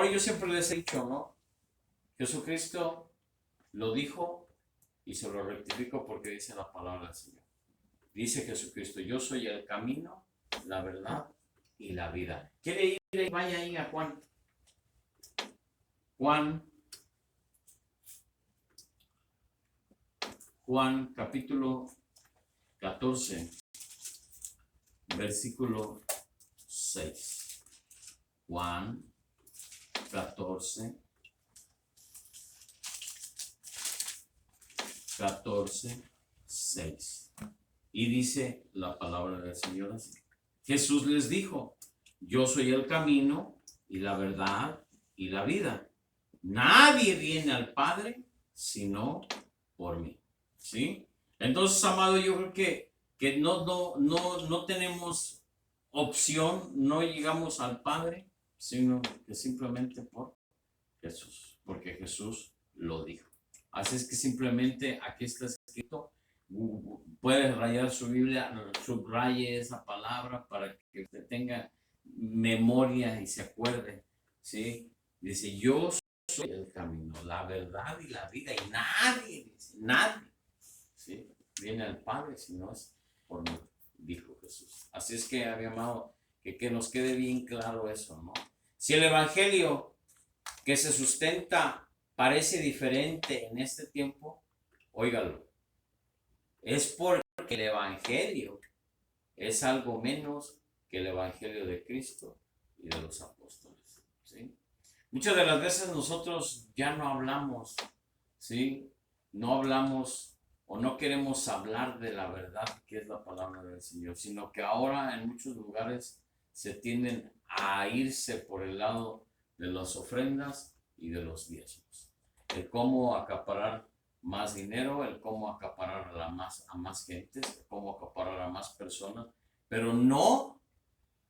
Ahora yo siempre les he dicho, ¿no? Jesucristo lo dijo y se lo rectifico porque dice la palabra del Señor. Dice Jesucristo, yo soy el camino, la verdad y la vida. ¿Quiere ir? Vaya ahí a Juan. Juan capítulo 14, versículo 6. Juan 14, 6. Y dice la palabra del Señor así. Jesús les dijo, yo soy el camino y la verdad y la vida. Nadie viene al Padre sino por mí. ¿Sí? Entonces, amado, yo creo que no tenemos opción, no llegamos al Padre, sino que simplemente por Jesús, porque Jesús lo dijo. Así es que simplemente aquí está escrito, puede rayar su Biblia, subraye esa palabra para que usted tenga memoria y se acuerde, ¿sí? Dice, yo soy el camino, la verdad y la vida, y nadie, ¿sí? Viene al Padre si no es por mí, dijo Jesús. Así es que, mi amado, que nos quede bien claro eso, ¿no? Si el Evangelio que se sustenta parece diferente en este tiempo, óigalo, es porque el Evangelio es algo menos que el Evangelio de Cristo y de los apóstoles, ¿sí? Muchas de las veces nosotros ya no hablamos, ¿sí? No hablamos o no queremos hablar de la verdad que es la palabra del Señor, sino que ahora en muchos lugares se tienden a irse por el lado de las ofrendas y de los diezmos. El cómo acaparar más dinero, el cómo acaparar a más gente, el cómo acaparar a más personas, pero no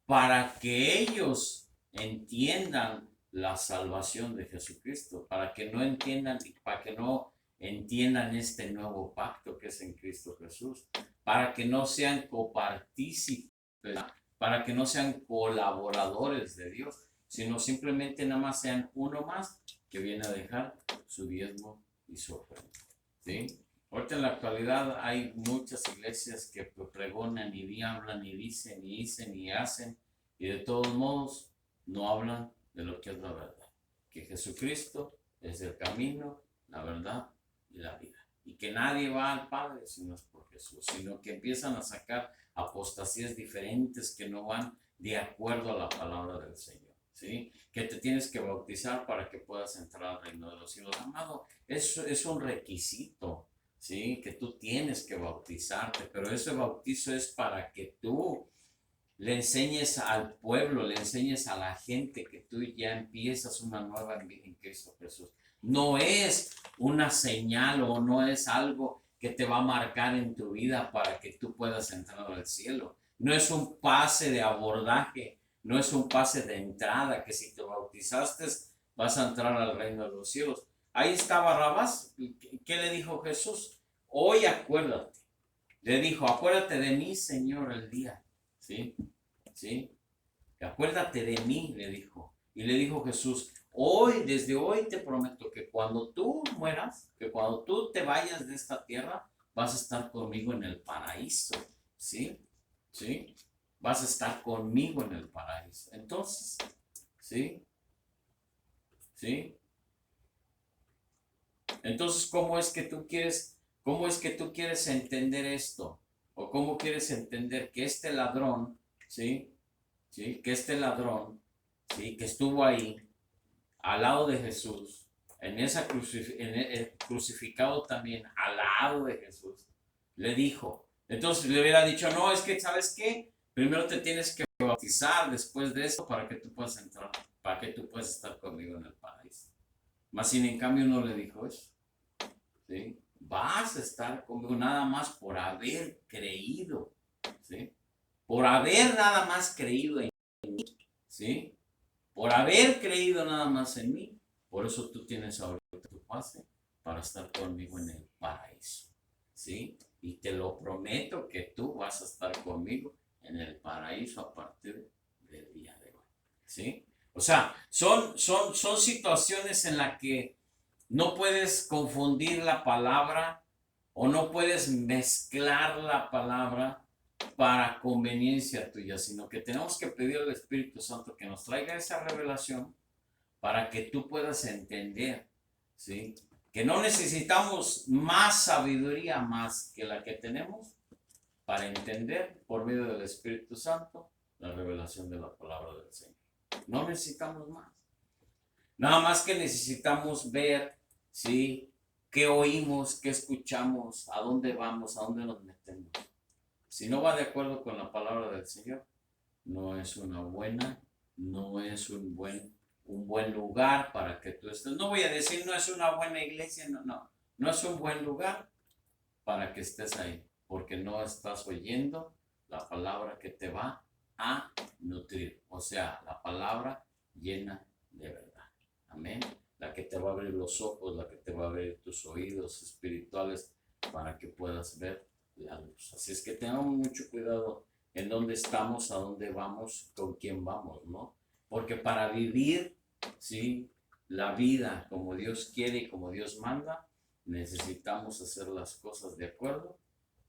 para que ellos entiendan la salvación de Jesucristo, para que no entiendan este nuevo pacto que es en Cristo Jesús, para que no sean copartícipes, para que no sean colaboradores de Dios, sino simplemente nada más sean uno más que viene a dejar su diezmo y su ofrenda, ¿sí? Ahorita en la actualidad hay muchas iglesias que pregonan y hablan y dicen y hacen, y de todos modos no hablan de lo que es la verdad, que Jesucristo es el camino, la verdad y la vida, y que nadie va al Padre si no es por Jesús, sino que empiezan a sacar apostasías diferentes que no van de acuerdo a la palabra del Señor, ¿sí? Que te tienes que bautizar para que puedas entrar al reino de los cielos. Amado, eso es un requisito, ¿sí? Que tú tienes que bautizarte, pero ese bautizo es para que tú le enseñes al pueblo, le enseñes a la gente que tú ya empiezas una nueva vida en Cristo Jesús. No es una señal o no es algo que te va a marcar en tu vida para que tú puedas entrar al cielo. No es un pase de abordaje, no es un pase de entrada, que si te bautizaste vas a entrar al reino de los cielos. Ahí está Barrabás. ¿Qué le dijo Jesús? Hoy acuérdate. Le dijo, acuérdate de mí, Señor, el día. ¿Sí? ¿Sí? Acuérdate de mí, le dijo. Y le dijo Jesús, desde hoy te prometo que cuando tú mueras, que cuando tú te vayas de esta tierra, vas a estar conmigo en el paraíso. ¿Sí? ¿Sí? Vas a estar conmigo en el paraíso. Entonces, ¿sí? ¿Sí? Entonces, ¿cómo es que tú quieres entender esto? ¿O cómo quieres entender que este ladrón, ¿sí? ¿Sí? Que este ladrón, ¿sí? Que estuvo ahí al lado de Jesús, crucificado también al lado de Jesús, le dijo, entonces le hubiera dicho, no, es que, ¿sabes qué? Primero te tienes que bautizar después de eso para que tú puedas entrar, para que tú puedas estar conmigo en el paraíso. Mas sin en cambio no le dijo eso, ¿sí? Vas a estar conmigo nada más por haber creído, ¿sí? Por haber nada más creído en mí, ¿sí? Por haber creído nada más en mí. Por eso tú tienes ahorita tu pase para estar conmigo en el paraíso, ¿sí? Y te lo prometo que tú vas a estar conmigo en el paraíso a partir del día de hoy, ¿sí? O sea, son situaciones en las que no puedes confundir la palabra o no puedes mezclar la palabra para conveniencia tuya, sino que tenemos que pedir al Espíritu Santo que nos traiga esa revelación para que tú puedas entender, ¿sí? Que no necesitamos más sabiduría más que la que tenemos para entender por medio del Espíritu Santo la revelación de la palabra del Señor. No necesitamos más. Nada más que necesitamos ver, ¿sí? ¿Qué oímos, qué escuchamos, a dónde vamos, a dónde nos metemos? Si no va de acuerdo con la palabra del Señor, no es una buena, no es un buen lugar para que tú estés. No voy a decir no es una buena iglesia, no es un buen lugar para que estés ahí, porque no estás oyendo la palabra que te va a nutrir, o sea, la palabra llena de verdad. Amén. La que te va a abrir los ojos, la que te va a abrir tus oídos espirituales para que puedas ver la luz. Así es que tengamos mucho cuidado en dónde estamos, a dónde vamos, con quién vamos, ¿no? Porque para vivir, ¿sí? La vida como Dios quiere y como Dios manda, necesitamos hacer las cosas de acuerdo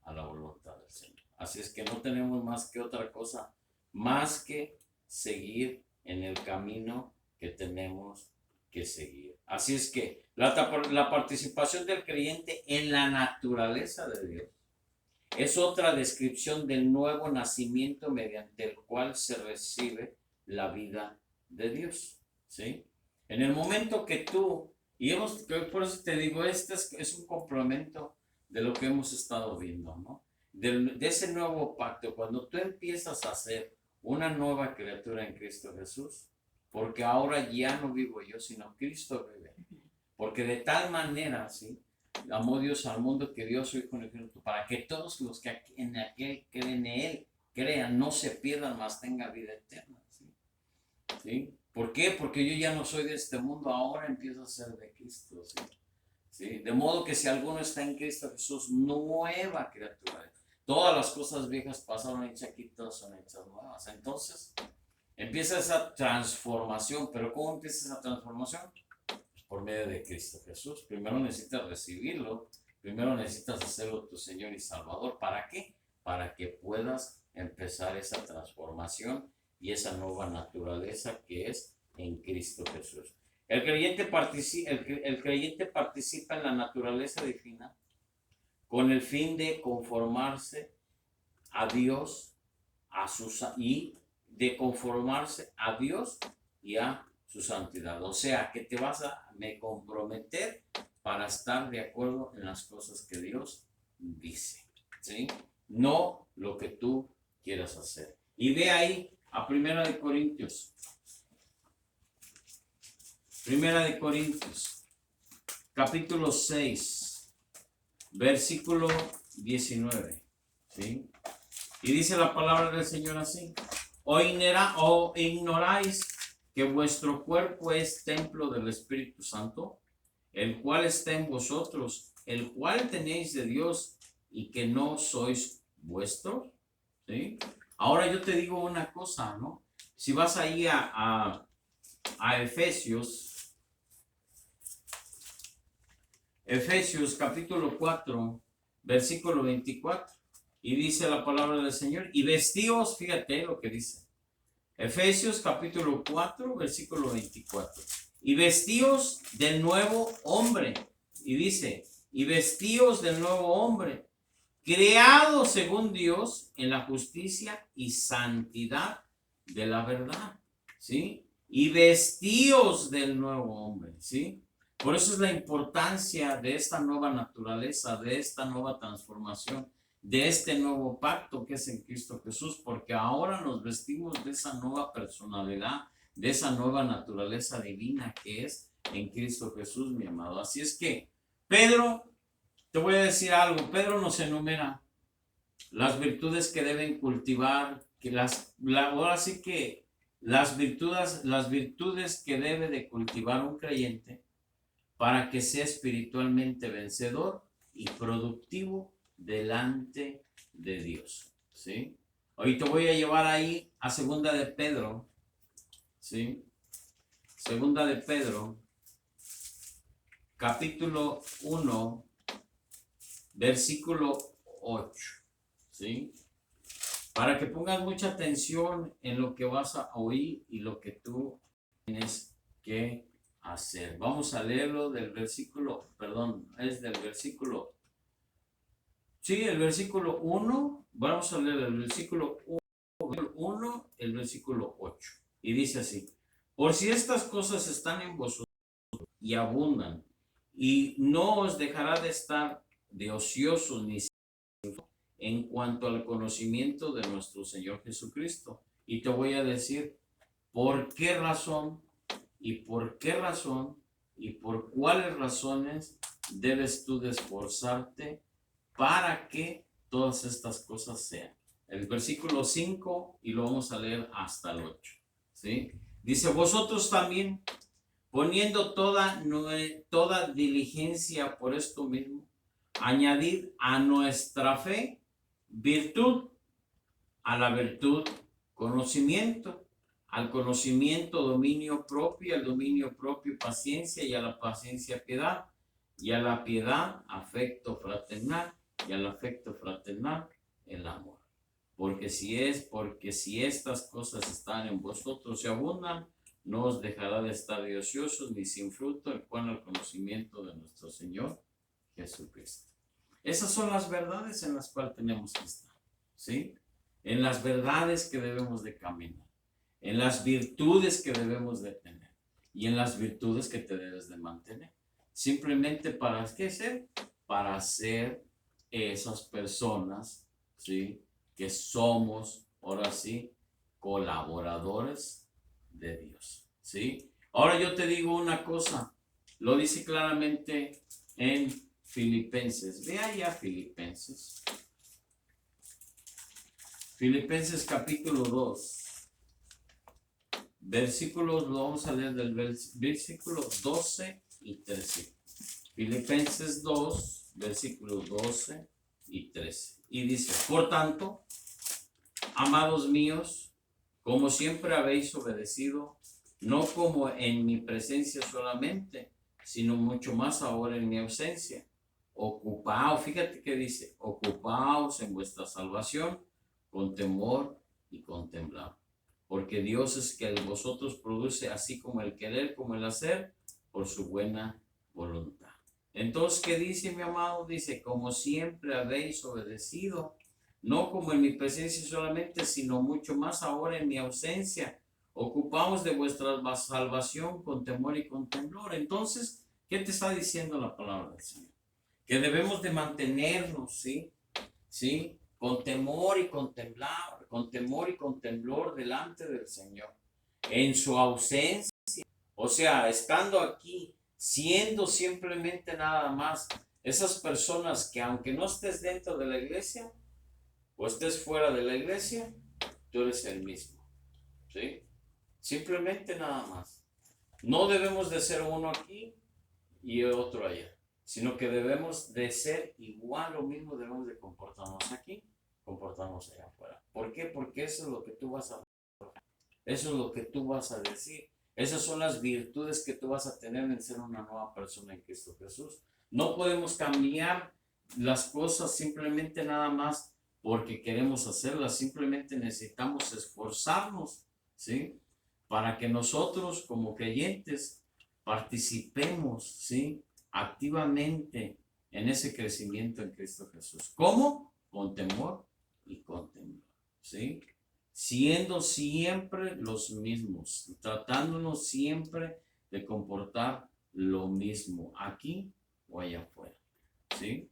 a la voluntad del Señor. Así es que no tenemos más que otra cosa, más que seguir en el camino que tenemos que seguir. Así es que la participación del creyente en la naturaleza de Dios es otra descripción del nuevo nacimiento mediante el cual se recibe la vida de Dios. ¿Sí? En el momento que tú, por eso te digo, este es un complemento de lo que hemos estado viendo, ¿no? De ese nuevo pacto, cuando tú empiezas a ser una nueva criatura en Cristo Jesús, porque ahora ya no vivo yo, sino Cristo vive. Porque de tal manera, ¿sí? Amó Dios al mundo que dio a su Hijo unigénito para que todos los que en aquel creen en Él crean, no se pierdan, mas tenga vida eterna. ¿Sí? ¿Sí? ¿Por qué? Porque yo ya no soy de este mundo, ahora empiezo a ser de Cristo. ¿Sí? ¿Sí? De modo que si alguno está en Cristo Jesús, nueva criatura. Todas las cosas viejas pasaron hechas aquí, todas son hechas nuevas. Entonces, empieza esa transformación. ¿Pero cómo empieza esa transformación? Por medio de Cristo Jesús. Primero necesitas recibirlo, primero necesitas hacerlo tu Señor y Salvador. ¿Para qué? Para que puedas empezar esa transformación y esa nueva naturaleza que es en Cristo Jesús. El creyente participa en la naturaleza divina con el fin de conformarse a Dios y de conformarse a Dios y a su santidad. O sea, que te vas a comprometer para estar de acuerdo en las cosas que Dios dice, ¿sí? No lo que tú quieras hacer. Y ve ahí a Primera de Corintios, capítulo 6, versículo 19, ¿sí? Y dice la palabra del Señor así: ¿O ignoráis que vuestro cuerpo es templo del Espíritu Santo, el cual está en vosotros, el cual tenéis de Dios, y que no sois vuestros? ¿Sí? Ahora yo te digo una cosa, ¿no? Si vas ahí a Efesios capítulo 4, versículo 24, y dice la palabra del Señor, y vestíos, fíjate lo que dice, Efesios capítulo 4, versículo 24, y vestíos del nuevo hombre, y dice, y vestíos del nuevo hombre, creado según Dios en la justicia y santidad de la verdad, ¿sí? Y vestíos del nuevo hombre, ¿sí? Por eso es la importancia de esta nueva naturaleza, de esta nueva transformación, de este nuevo pacto que es en Cristo Jesús, porque ahora nos vestimos de esa nueva personalidad, de esa nueva naturaleza divina que es en Cristo Jesús, mi amado. Así es que Pedro, te voy a decir algo, Pedro nos enumera las virtudes que deben cultivar, ahora sí que las virtudes que debe de cultivar un creyente para que sea espiritualmente vencedor y productivo delante de Dios, ¿sí? Hoy te voy a llevar ahí a segunda de Pedro, ¿sí? Segunda de Pedro, capítulo 1, versículo 8, ¿sí? Para que pongas mucha atención en lo que vas a oír y lo que tú tienes que hacer. Vamos a leerlo del versículo, perdón, es del versículo, sí, el versículo 1, vamos a leer el versículo 1, el versículo 8, y dice así: por si estas cosas están en vosotros y abundan, y no os dejará de estar de ociosos ni en cuanto al conocimiento de nuestro Señor Jesucristo. Y te voy a decir por qué razón y por qué razón y por cuáles razones debes tú de esforzarte para que todas estas cosas sean. El versículo 5 y lo vamos a leer hasta el 8, ¿sí? Dice: vosotros también, poniendo toda diligencia por esto mismo, añadid a nuestra fe virtud, a la virtud conocimiento, al conocimiento dominio propio, al dominio propio paciencia, y a la paciencia piedad, y a la piedad afecto fraternal, y al afecto fraternal el amor. Porque si estas cosas están en vosotros y abundan, no os dejará de estar de ociosos ni sin fruto, el cual al conocimiento de nuestro Señor Jesucristo. Esas son las verdades en las cuales tenemos que estar, ¿sí? En las verdades que debemos de caminar, en las virtudes que debemos de tener y en las virtudes que te debes de mantener. Simplemente para ¿qué ser? Para ser esas personas, ¿sí? Que somos, ahora sí, colaboradores de Dios, ¿sí? Ahora yo te digo una cosa, lo dice claramente en Filipenses. Ve allá Filipenses. Filipenses capítulo 2. Versículos, lo vamos a leer del versículo 12 y 13. Filipenses 2, versículos 12 y 13. Y dice: por tanto, amados míos, como siempre habéis obedecido, no como en mi presencia solamente, sino mucho más ahora en mi ausencia. Ocupaos, fíjate que dice: ocupaos en vuestra salvación con temor y con temblor. Porque Dios es que en vosotros produce así como el querer como el hacer por su buena voluntad. Entonces, ¿qué dice, mi amado? Dice: como siempre habéis obedecido, no como en mi presencia solamente, sino mucho más ahora en mi ausencia. Ocupaos de vuestra salvación con temor y con temblor. Entonces, ¿qué te está diciendo la palabra del Señor? Que debemos de mantenernos, ¿sí? ¿Sí? Con temor y con temblor delante del Señor, en su ausencia, o sea, estando aquí, siendo simplemente nada más esas personas que aunque no estés dentro de la iglesia o estés fuera de la iglesia, tú eres el mismo, ¿sí? Simplemente nada más. No debemos de ser uno aquí y otro allá, sino que debemos de ser igual o mismo, debemos de comportarnos aquí, comportarnos allá afuera. ¿Por qué? Porque eso es lo que tú vas a, eso es lo que tú vas a decir. Esas son las virtudes que tú vas a tener en ser una nueva persona en Cristo Jesús. No podemos cambiar las cosas simplemente nada más porque queremos hacerlas, simplemente necesitamos esforzarnos, ¿sí? Para que nosotros como creyentes participemos, ¿sí? Activamente en ese crecimiento en Cristo Jesús. ¿Cómo? Con temor y con temor, ¿sí? Siendo siempre los mismos, tratándonos siempre de comportar lo mismo aquí o allá afuera, ¿sí?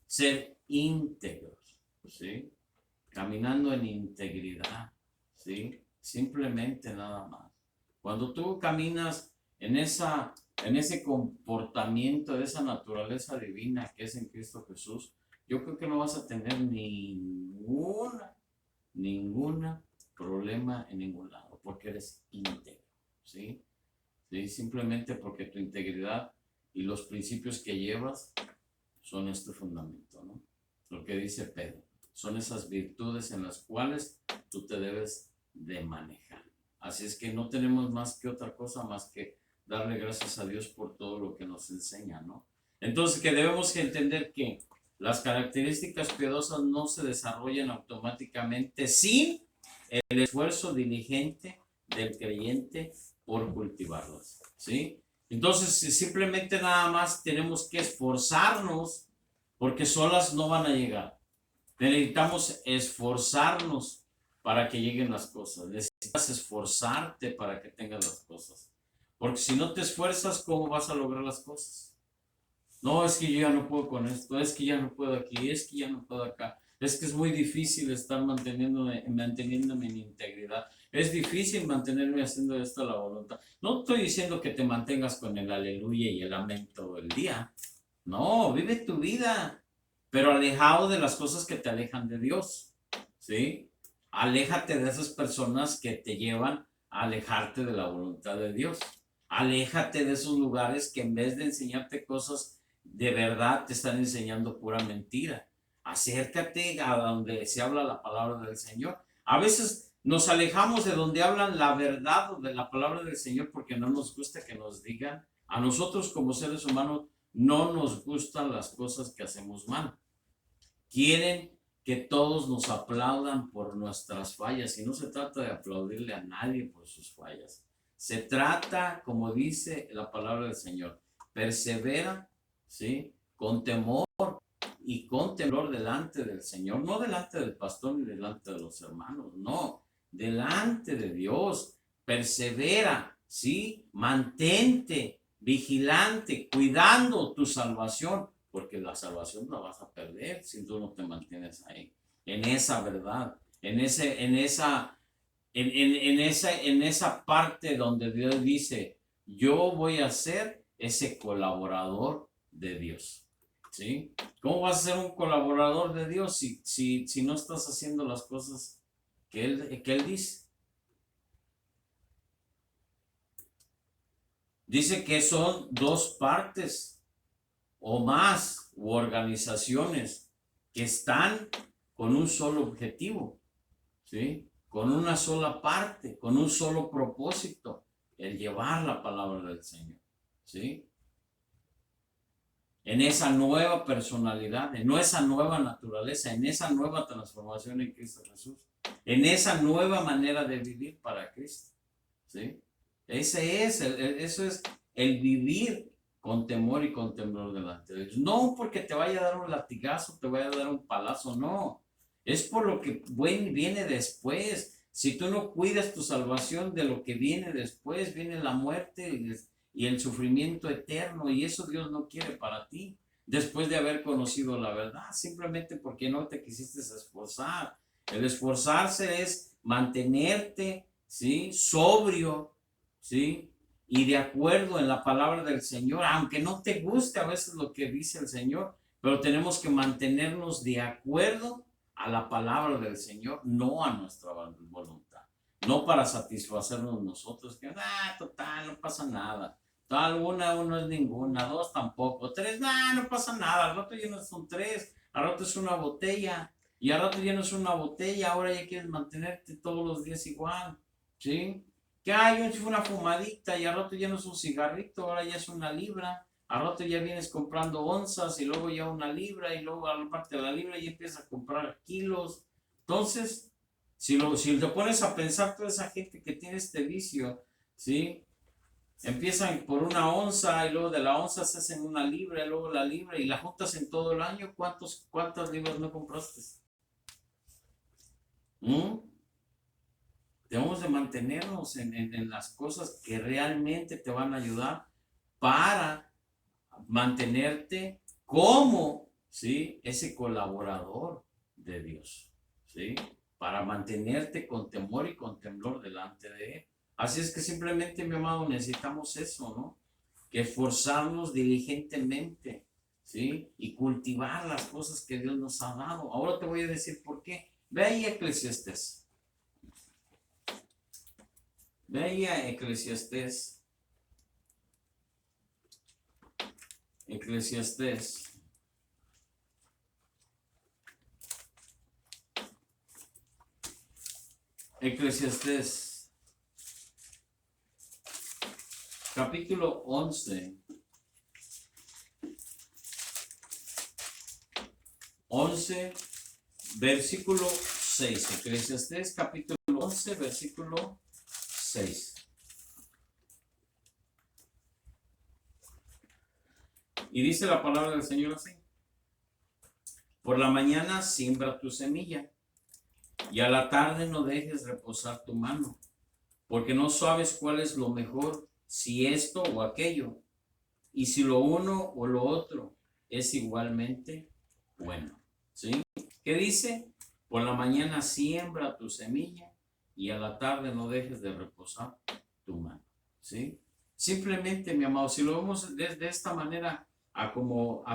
Ser íntegros, ¿sí? Caminando en integridad, ¿sí? Simplemente nada más. Cuando tú caminas en ese comportamiento de esa naturaleza divina que es en Cristo Jesús, yo creo que no vas a tener ninguna problema en ningún lado, porque eres íntegro, ¿sí? ¿Sí? Simplemente porque tu integridad y los principios que llevas son este fundamento, ¿no? Lo que dice Pedro, son esas virtudes en las cuales tú te debes de manejar. Así es que no tenemos más que otra cosa más que darle gracias a Dios por todo lo que nos enseña, ¿no? Entonces que debemos entender que las características piadosas no se desarrollan automáticamente sin el esfuerzo diligente del creyente por cultivarlas, ¿sí? Entonces simplemente nada más tenemos que esforzarnos porque solas no van a llegar. Necesitamos esforzarnos para que lleguen las cosas. Necesitas esforzarte para que tengas las cosas. Porque si no te esfuerzas, ¿cómo vas a lograr las cosas? No, es que yo ya no puedo con esto, es que ya no puedo aquí, es que ya no puedo acá. Es que es muy difícil estar manteniéndome en integridad. Es difícil mantenerme haciendo esto a la voluntad. No estoy diciendo que te mantengas con el aleluya y el amén todo el día. No, vive tu vida, pero alejado de las cosas que te alejan de Dios, ¿sí? Aléjate de esas personas que te llevan a alejarte de la voluntad de Dios. Aléjate de esos lugares que en vez de enseñarte cosas de verdad te están enseñando pura mentira. Acércate a donde se habla la palabra del Señor. A veces nos alejamos de donde hablan la verdad o de la palabra del Señor porque no nos gusta que nos digan. A nosotros como seres humanos no nos gustan las cosas que hacemos mal. Quieren que todos nos aplaudan por nuestras fallas y no se trata de aplaudirle a nadie por sus fallas. Se trata, como dice la palabra del Señor, persevera, ¿sí? Con temor y con temor delante del Señor, no delante del pastor ni delante de los hermanos, no, delante de Dios. Persevera, ¿sí? Mantente vigilante, cuidando tu salvación, porque la salvación la vas a perder si tú no te mantienes ahí, en esa verdad, en esa parte donde Dios dice, yo voy a ser ese colaborador de Dios, ¿sí? ¿Cómo vas a ser un colaborador de Dios si no estás haciendo las cosas que Él dice? Dice que son dos partes o más u organizaciones que están con un solo objetivo, ¿sí? Con una sola parte, con un solo propósito, el llevar la palabra del Señor, ¿sí? En esa nueva personalidad, en esa nueva naturaleza, en esa nueva transformación en Cristo Jesús, en esa nueva manera de vivir para Cristo, ¿sí? Eso es el vivir con temor y con temblor delante de Dios. No porque te vaya a dar un latigazo, te vaya a dar un palazo, no. Es por lo que viene después. Si tú no cuidas tu salvación de lo que viene después, viene la muerte y el sufrimiento eterno, y eso Dios no quiere para ti. Después de haber conocido la verdad, simplemente porque no te quisiste esforzar. El esforzarse es mantenerte, ¿sí? Sobrio, ¿sí? Y de acuerdo en la palabra del Señor, aunque no te guste a veces lo que dice el Señor, pero tenemos que mantenernos de acuerdo a la palabra del Señor, no a nuestra voluntad, no para satisfacernos nosotros, que total, no pasa nada, tal, una, uno es ninguna, dos tampoco, tres, no pasa nada, al rato ya no son tres, al rato es una botella, y al rato ya no es una botella, ahora ya quieres mantenerte todos los días igual, ¿sí? Que hay una fumadita y al rato ya no es un cigarrito, ahora ya es una libra. Al rato ya vienes comprando onzas y luego ya una libra y luego a la parte de la libra ya empiezas a comprar kilos. Entonces, si te pones a pensar toda esa gente que tiene este vicio, ¿sí? Empiezan por una onza y luego de la onza se hacen una libra y luego la libra y la juntas en todo el año. ¿Cuántas libras no compraste? ¿Mm? Debemos de mantenernos en las cosas que realmente te van a ayudar para mantenerte como, ¿sí? Ese colaborador de Dios, ¿sí? Para mantenerte con temor y con temblor delante de Él. Así es que simplemente, mi amado, necesitamos eso, ¿no? Que esforzarnos diligentemente, ¿sí? Y cultivar las cosas que Dios nos ha dado. Ahora te voy a decir por qué. Ve ahí Eclesiastés. Veía Eclesiastés. Eclesiastés. Eclesiastés capítulo 11. 11, versículo 6. Eclesiastés capítulo 11, versículo 6. Y dice la palabra del Señor así: por la mañana siembra tu semilla, y a la tarde no dejes reposar tu mano, porque no sabes cuál es lo mejor, si esto o aquello, y si lo uno o lo otro es igualmente bueno. ¿Sí? ¿Qué dice? Por la mañana siembra tu semilla, y a la tarde no dejes de reposar tu mano. ¿Sí? Simplemente, mi amado, si lo vemos de esta manera, a como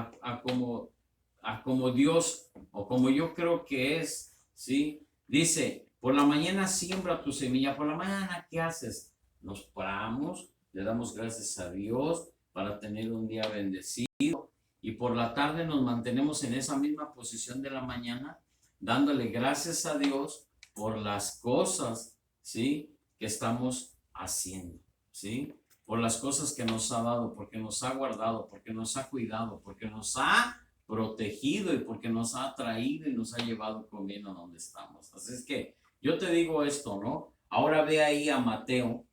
Dios, o como yo creo que es, ¿sí? Dice, por la mañana siembra tu semilla. Por la mañana, ¿qué haces? Nos paramos, le damos gracias a Dios para tener un día bendecido, y por la tarde nos mantenemos en esa misma posición de la mañana, dándole gracias a Dios por las cosas, ¿sí?, que estamos haciendo, ¿sí?, por las cosas que nos ha dado, porque nos ha guardado, porque nos ha cuidado, porque nos ha protegido y porque nos ha traído y nos ha llevado comiendo donde estamos. Así es que yo te digo esto, ¿no? Ahora ve ahí a Mateo.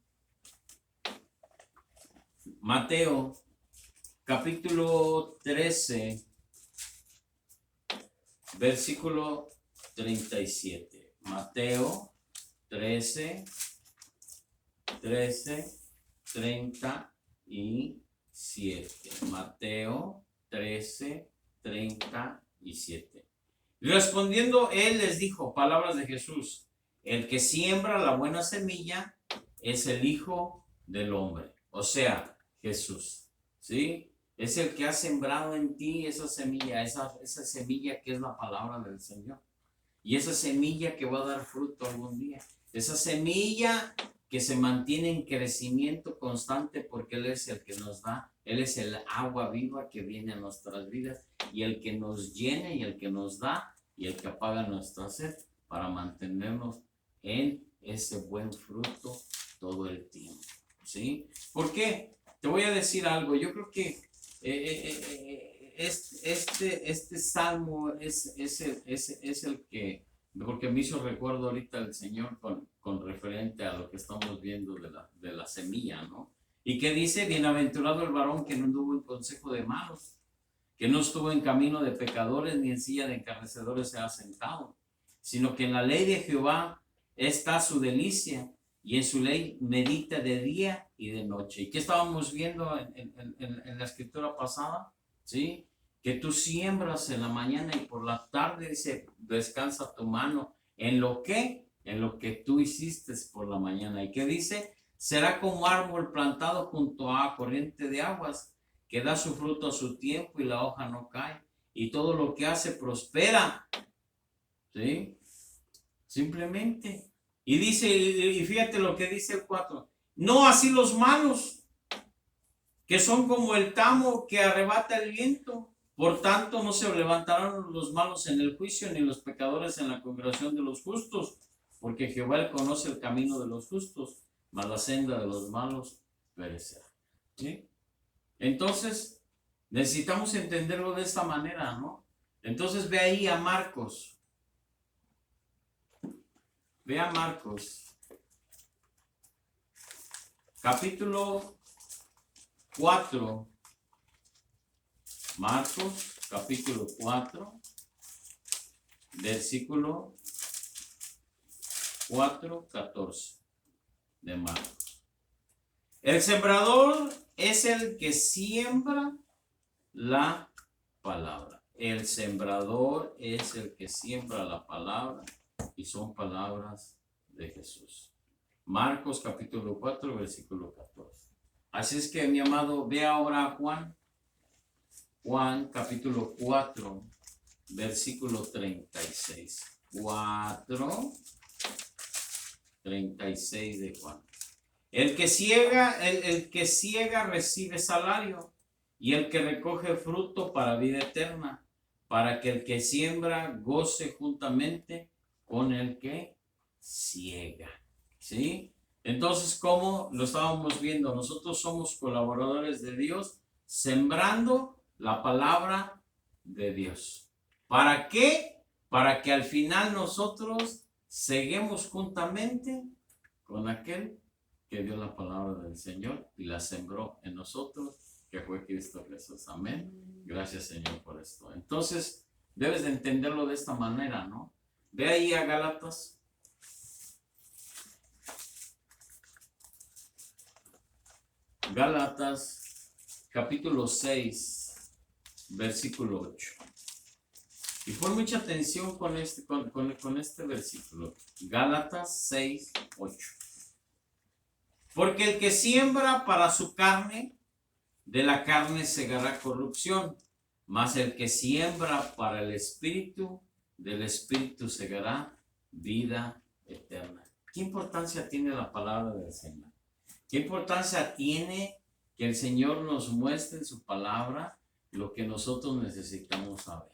Mateo, capítulo 13, versículo 37. Mateo 13, 37. Mateo 13, 37. Respondiendo él les dijo, palabras de Jesús: el que siembra la buena semilla es el Hijo del Hombre, o sea, Jesús, ¿sí? Es el que ha sembrado en ti esa semilla, esa semilla que es la palabra del Señor. Y esa semilla que va a dar fruto algún día. Esa semilla que se mantiene en crecimiento constante, porque Él es el que nos da. Él es el agua viva que viene a nuestras vidas, y el que nos llena, y el que nos da, y el que apaga nuestra sed, para mantenernos en ese buen fruto todo el tiempo, ¿sí? ¿Por qué? Te voy a decir algo. Yo creo que este salmo es el que, porque me hizo recuerdo ahorita el Señor con referente a lo que estamos viendo de la semilla, ¿no? Y que dice: bienaventurado el varón que no anduvo en consejo de malos, que no estuvo en camino de pecadores, ni en silla de escarnecedores se ha sentado, sino que en la ley de Jehová está su delicia, y en su ley medita de día y de noche. ¿Y qué estábamos viendo en la escritura pasada? ¿Sí? Que tú siembras en la mañana, y por la tarde dice, descansa tu mano. ¿En lo qué? En lo que tú hiciste por la mañana. ¿Y qué dice? Será como árbol plantado junto a corriente de aguas, que da su fruto a su tiempo, y la hoja no cae, y todo lo que hace prospera. ¿Sí? Simplemente. Y dice, y fíjate lo que dice el 4: no así los malos, que son como el tamo que arrebata el viento. Por tanto, no se levantarán los malos en el juicio, ni los pecadores en la congregación de los justos, porque Jehová conoce el camino de los justos, mas la senda de los malos perecerá. ¿Sí? Entonces, necesitamos entenderlo de esta manera, ¿no? Entonces ve ahí a Marcos. Ve a Marcos, capítulo 4. Marcos, capítulo 4, versículo 4, 14 de Marcos. El sembrador es el que siembra la palabra. El sembrador es el que siembra la palabra, y son palabras de Jesús. Marcos capítulo 4, versículo 14. Así es que, mi amado, ve ahora a Juan. Juan capítulo 4, versículo 36. 4, 36 de Juan. El que ciega recibe salario, y el que recoge fruto para vida eterna, para que el que siembra goce juntamente con el que ciega. ¿Sí? Entonces, ¿cómo lo estábamos viendo? Nosotros somos colaboradores de Dios, sembrando la palabra de Dios. ¿Para qué? Para que al final nosotros seguimos juntamente con aquel que dio la palabra del Señor y la sembró en nosotros, que fue Cristo Jesús. Amén. Gracias, Señor, por esto. Entonces, debes de entenderlo de esta manera, ¿no? Ve ahí a Gálatas. Gálatas, capítulo 6, versículo 8. Y pon mucha atención con este versículo. Gálatas 6, 8. Porque el que siembra para su carne, de la carne segará corrupción, mas el que siembra para el Espíritu, del Espíritu segará vida eterna. ¿Qué importancia tiene la palabra del Señor? ¿Qué importancia tiene que el Señor nos muestre en su palabra lo que nosotros necesitamos saber?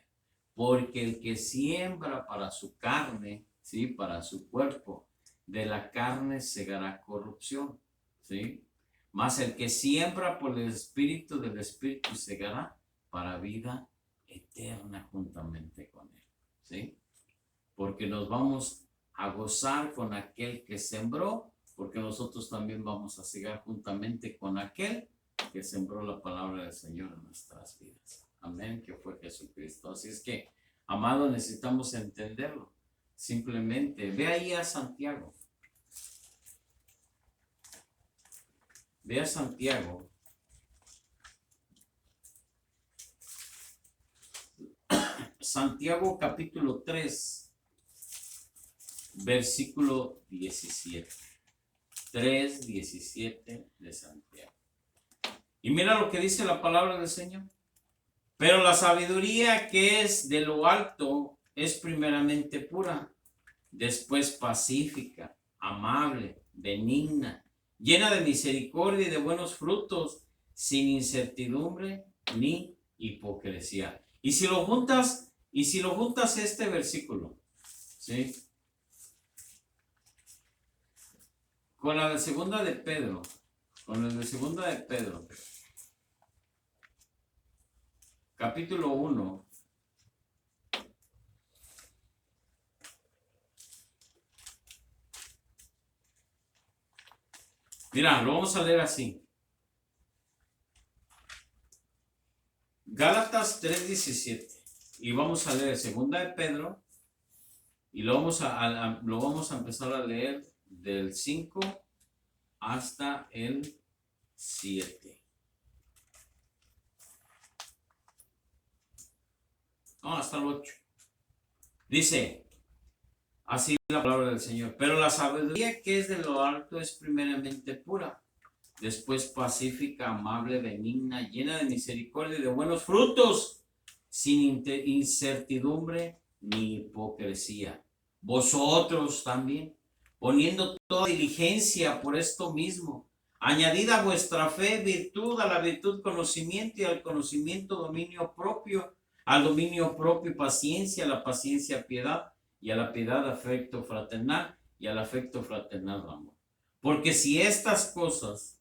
Porque el que siembra para su carne, ¿sí? Para su cuerpo, de la carne segará corrupción, ¿sí? Mas el que siembra por el Espíritu, del Espíritu segará para vida eterna juntamente con él, ¿sí? Porque nos vamos a gozar con aquel que sembró, porque nosotros también vamos a cegar juntamente con aquel que sembró la palabra del Señor en nuestras vidas. Amén, que fue Jesucristo. Así es que, amado, necesitamos entenderlo. Simplemente, ve ahí a Santiago. Ve a Santiago. Santiago capítulo 3, versículo 17. 3:17 de Santiago. Y mira lo que dice la palabra del Señor. Pero la sabiduría que es de lo alto es primeramente pura, después pacífica, amable, benigna, llena de misericordia y de buenos frutos, sin incertidumbre ni hipocresía. Y si lo juntas este versículo, ¿sí? Con la de segunda de Pedro, capítulo 1, mira, lo vamos a leer así. Gálatas 3:17. Y vamos a leer segunda de Pedro. Y lo vamos a empezar a leer del 5 hasta el 7. No, hasta el 8. Dice así la palabra del Señor. Pero la sabiduría que es de lo alto es primeramente pura, después pacífica, amable, benigna, llena de misericordia y de buenos frutos, sin incertidumbre ni hipocresía. Vosotros también, poniendo toda diligencia por esto mismo, añadid a vuestra fe virtud, a la virtud conocimiento, y al conocimiento dominio propio, al dominio propio paciencia, a la paciencia piedad, y a la piedad afecto fraternal, y al afecto fraternal amor. Porque si estas cosas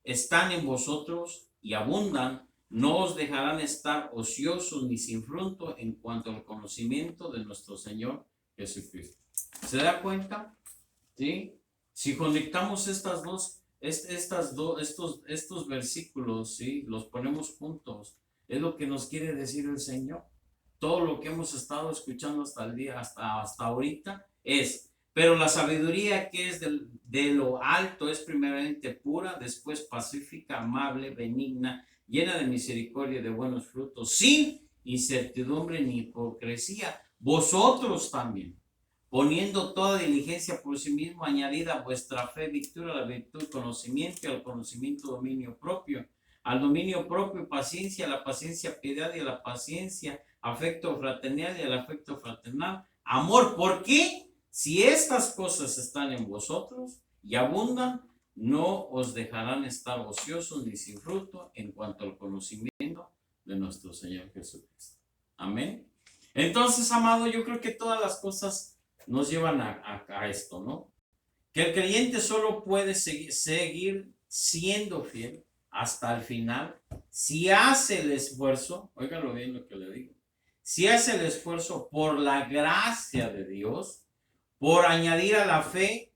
están en vosotros y abundan, no os dejarán estar ociosos ni sin fruto en cuanto al conocimiento de nuestro Señor Jesucristo. ¿Se da cuenta? ¿Sí? Si conectamos estos versículos, ¿sí? Los ponemos juntos, es lo que nos quiere decir el Señor. Todo lo que hemos estado escuchando hasta el día, hasta ahorita, pero la sabiduría que es de lo alto es primeramente pura, después pacífica, amable, benigna, llena de misericordia y de buenos frutos, sin incertidumbre ni hipocresía. Vosotros también, poniendo toda diligencia por sí mismo, añadida a vuestra fe virtud, a la virtud conocimiento, y al conocimiento dominio propio, al dominio propio paciencia, a la paciencia piedad, y a la paciencia afecto fraternal, y al afecto fraternal amor. ¿Por qué? Si estas cosas están en vosotros y abundan, no os dejarán estar ociosos ni sin fruto en cuanto al conocimiento de nuestro Señor Jesucristo. Amén. Entonces, amado, yo creo que todas las cosas nos llevan a esto, ¿no? que el creyente solo puede seguir siendo fiel hasta el final si hace el esfuerzo, óigalo bien lo que le digo, si hace el esfuerzo por la gracia de Dios, por añadir a la fe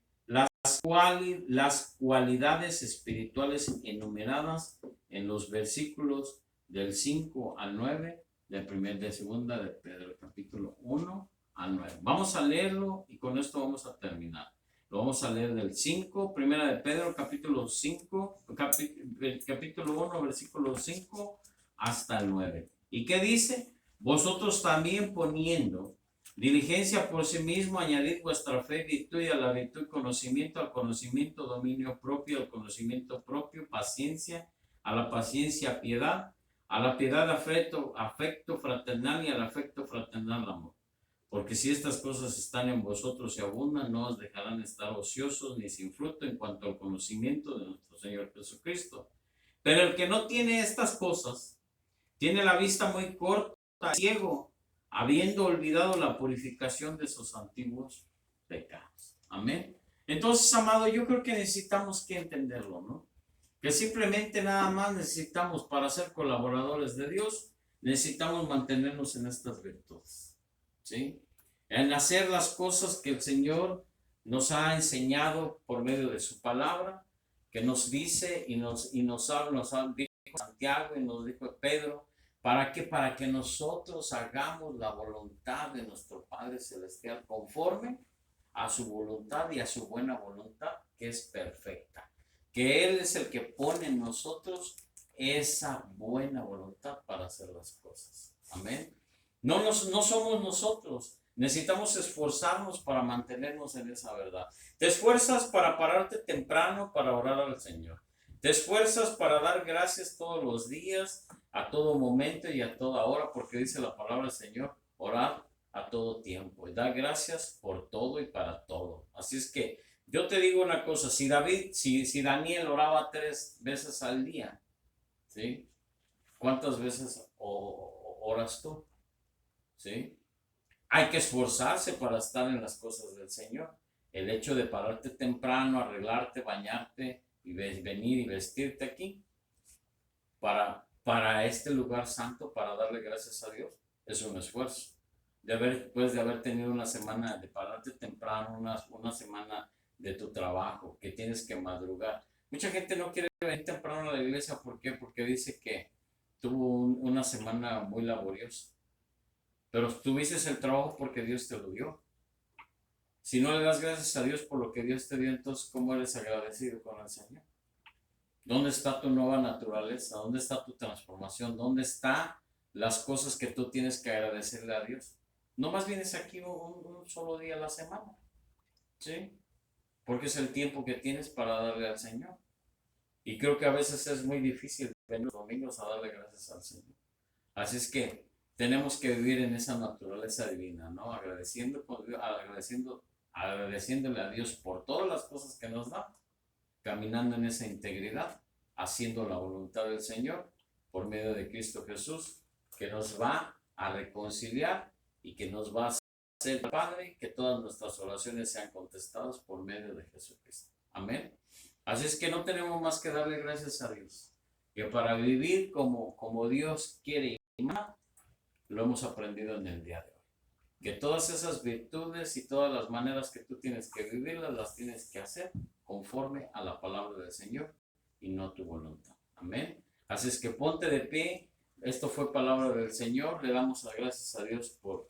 las cualidades espirituales enumeradas en los versículos del 5 al 9 de segunda de Pedro, capítulo 1 al 9. Vamos a leerlo y con esto vamos a terminar. Lo vamos a leer del 5, primera de Pedro, capítulo 5, capítulo 1, versículo 5 hasta el 9. ¿Y qué dice? Vosotros también poniendo diligencia por sí mismo, añadid vuestra fe, virtud, y a la virtud conocimiento, al conocimiento dominio propio, al conocimiento propio paciencia, a la paciencia piedad, a la piedad afecto fraternal, y al afecto fraternal amor. Porque si estas cosas están en vosotros y abundan, no os dejarán estar ociosos ni sin fruto en cuanto al conocimiento de nuestro Señor Jesucristo. Pero el que no tiene estas cosas, tiene la vista muy corta, ciego, habiendo olvidado la purificación de sus antiguos pecados. Amén. Entonces, amado, yo creo que necesitamos que entenderlo, ¿no? Que simplemente nada más necesitamos, para ser colaboradores de Dios, necesitamos mantenernos en estas virtudes, ¿sí? En hacer las cosas que el Señor nos ha enseñado por medio de su palabra, que nos dice y nos dijo Santiago y nos dijo Pedro. ¿Para qué? Para que nosotros hagamos la voluntad de nuestro Padre Celestial conforme a su voluntad y a su buena voluntad, que es perfecta. Que Él es el que pone en nosotros esa buena voluntad para hacer las cosas. Amén. No somos nosotros. Necesitamos esforzarnos para mantenernos en esa verdad. Te esfuerzas para pararte temprano para orar al Señor. Te esfuerzas para dar gracias todos los días, a todo momento y a toda hora, porque dice la palabra del Señor, orar a todo tiempo y dar gracias por todo y para todo. Así es que yo te digo una cosa, si Daniel oraba 3 veces al día, ¿sí? ¿Cuántas veces oras tú? ¿Sí? Hay que esforzarse para estar en las cosas del Señor. El hecho de pararte temprano, arreglarte, bañarte y venir y vestirte aquí para este lugar santo, para darle gracias a Dios, es un esfuerzo. Después de haber tenido una semana de pararte temprano, una semana de tu trabajo, que tienes que madrugar. Mucha gente no quiere venir temprano a la iglesia, ¿por qué? Porque dice que tuvo una semana muy laboriosa. Pero tuviste el trabajo porque Dios te lo dio. Si no le das gracias a Dios por lo que Dios te dio, entonces ¿cómo eres agradecido con el Señor? ¿Dónde está tu nueva naturaleza? ¿Dónde está tu transformación? ¿Dónde están las cosas que tú tienes que agradecerle a Dios? No más vienes aquí un solo día a la semana, ¿sí? Porque es el tiempo que tienes para darle al Señor. Y creo que a veces es muy difícil venir los domingos a darle gracias al Señor. Así es que tenemos que vivir en esa naturaleza divina, ¿no? Agradeciéndole a Dios por todas las cosas que nos da, caminando en esa integridad, haciendo la voluntad del Señor por medio de Cristo Jesús, que nos va a reconciliar y que nos va a hacer Padre, que todas nuestras oraciones sean contestadas por medio de Jesucristo. Amén. Así es que no tenemos más que darle gracias a Dios, que para vivir como Dios quiere y más, lo hemos aprendido en el día de hoy. Que todas esas virtudes y todas las maneras que tú tienes que vivirlas, las tienes que hacer conforme a la palabra del Señor y no tu voluntad. Amén. Así es que ponte de pie. Esto fue palabra del Señor. Le damos las gracias a Dios por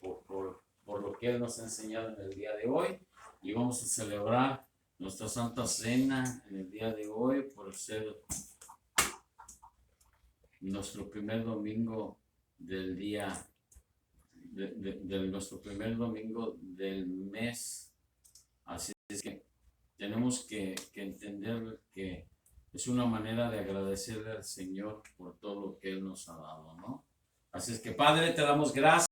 lo que Él nos ha enseñado en el día de hoy. Y vamos a celebrar nuestra Santa Cena en el día de hoy por ser nuestro primer domingo del día de nuestro primer domingo del mes. Así es que tenemos que entender que es una manera de agradecerle al Señor por todo lo que Él nos ha dado, ¿no? Así es que, Padre, te damos gracias